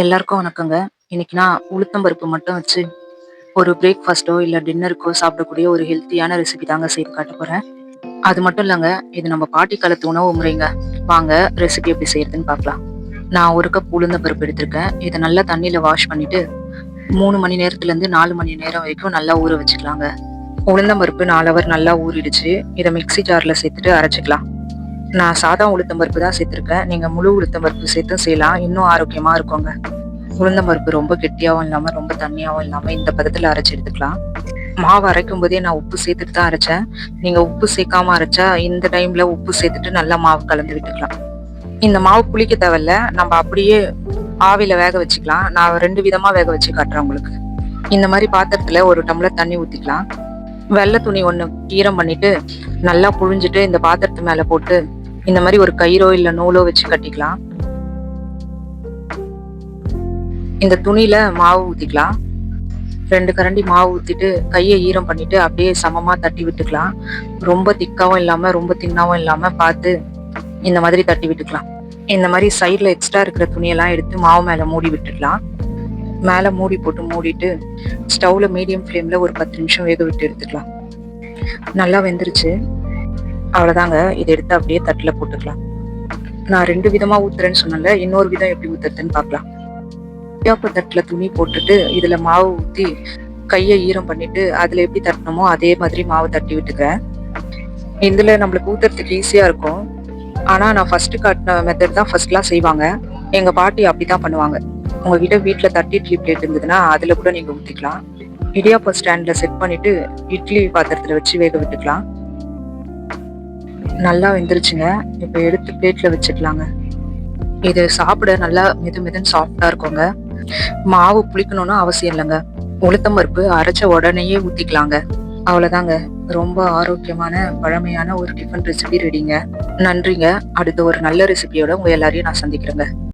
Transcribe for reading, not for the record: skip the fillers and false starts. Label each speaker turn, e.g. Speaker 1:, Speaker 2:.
Speaker 1: எல்லாருக்கும் வணக்கங்க. இன்னைக்கு நான் உளுத்தம் பருப்பு மட்டும் வச்சு ஒரு பிரேக்ஃபாஸ்ட்டோ இல்ல டின்னருக்கோ சாப்பிடக்கூடிய ஒரு ஹெல்த்தியான ரெசிபி தாங்க செய்து காட்ட போறேன். அது மட்டும் இல்லங்க, இது நம்ம பாட்டி காலத்து உணவு முறைங்க. வாங்க ரெசிபி எப்படி செய்யறதுன்னு பார்க்கலாம். நான் 1 கப் உளுந்தம் பருப்பு எடுத்திருக்கேன். இத நல்லா தண்ணீல வாஷ் பண்ணிட்டு 3 மணி நேரத்துல இருந்து 4 மணி நேரம் வரைக்கும் நல்லா ஊற வச்சுக்கலாங்க. உளுந்தம் பருப்பு 4 ஹவர் நல்லா ஊறிடுச்சு. இத மிக்ஸி ஜார்ல சேர்த்துட்டு அரைச்சுக்கலாம். நான் சாதா உளுத்தம் பருப்பு தான் சேர்த்திருக்கேன். நீங்க முழு உளுத்தம் பருப்பு சேர்த்தும் செய்யலாம். இன்னும் ஆரோக்கியமா இருக்குங்க. உளுந்தம் பருப்பு ரொம்ப கெட்டியாவும் இல்லாம, ரொம்ப தண்ணியாவும் இல்லாம இந்த பதத்துல அரைச்சு எடுத்துக்கலாம். மாவு அரைக்கும் போதே நான் உப்பு சேர்த்துட்டு தான் அரைச்சேன். நீங்க உப்பு சேர்க்காம அரைச்சா இந்த டைம்ல உப்பு சேர்த்துட்டு நல்லா மாவு கலந்து விட்டுக்கலாம். இந்த மாவு புளிக்க தேவையில்ல. நம்ம அப்படியே ஆவியில வேக வச்சுக்கலாம். நான் 2 விதமா வேக வச்சு காட்டுறேன் உங்களுக்கு. இந்த மாதிரி பாத்திரத்துல 1 டம்ளர் தண்ணி ஊத்திக்கலாம். வெள்ளை துணி 1 ஈரம் பண்ணிட்டு நல்லா புழிஞ்சிட்டு இந்த பாத்திரத்து மேல போட்டு இந்த மாதிரி ஒரு கயிறோ இல்ல நூலோ வச்சு கட்டிக்கலாம். இந்த துணியில மாவு ஊத்திக்கலாம். 2 கரண்டி மாவு ஊத்திட்டு கையை ஈரம் பண்ணிட்டு அப்படியே சமமா தட்டி விட்டுக்கலாம். ரொம்ப திக்காவும் இல்லாம ரொம்ப தின்னாவும் இல்லாம பார்த்து இந்த மாதிரி தட்டி விட்டுக்கலாம். இந்த மாதிரி சைட்ல எக்ஸ்ட்ரா இருக்கிற துணியெல்லாம் எடுத்து மாவு மேல மூடி விட்டுக்கலாம். மேல மூடி போட்டு மூடிட்டு ஸ்டவ்ல மீடியம் ஃப்ளேம்ல ஒரு 10 நிமிஷம் வேக விட்டு எடுத்துக்கலாம். நல்லா வெந்துருச்சு. அவ்வளவுதாங்க. இதை எடுத்து அப்படியே தட்டுல போட்டுக்கலாம். நான் 2 விதமா ஊத்துறேன்னு சொன்னல, இன்னொரு விதம் எப்படி ஊத்துறதுன்னு பார்க்கலாம். இடியாப்ப தட்டுல துணி போட்டுட்டு இதுல மாவு ஊத்தி கையை ஈரம் பண்ணிட்டு அதுல எப்படி தட்டணுமோ அதே மாதிரி மாவு தட்டி விட்டுக்கிறேன். இதுல நம்மளுக்கு ஊத்துறதுக்கு ஈஸியா இருக்கும். ஆனா நான் ஃபர்ஸ்ட் காட்டின மெத்தட் தான் ஃபர்ஸ்ட்லாம் செய்வாங்க. எங்க பாட்டி அப்படிதான் பண்ணுவாங்க. உங்ககிட்ட வீட்டுல தட்டி இட்லி பிளேட் இருந்ததுன்னா அதுல கூட நீங்க ஊத்திக்கலாம். இடியாப்ப ஸ்டாண்ட்ல செட் பண்ணிட்டு இட்லி பாத்திரத்துல வச்சு வேக விட்டுக்கலாம். நல்லா வெந்துருச்சுங்க. இப்ப எடுத்து பிளேட்ல வச்சுக்கலாங்க. இது சாப்பிட நல்லா மெதுன்னு சாஃப்டா இருக்குங்க. மாவு புளிக்கணும்னு அவசியம் இல்லைங்க. உளுத்தம் பருப்பு அரைச்ச உடனேயே ஊத்திக்கலாங்க. அவ்வளவுதாங்க. ரொம்ப ஆரோக்கியமான பழமையான ஒரு டிஃபன் ரெசிபி ரெடிங்க. நன்றிங்க. அடுத்த ஒரு நல்ல ரெசிபியோட உங்க எல்லாரையும் நான் சந்திக்கிறேங்க.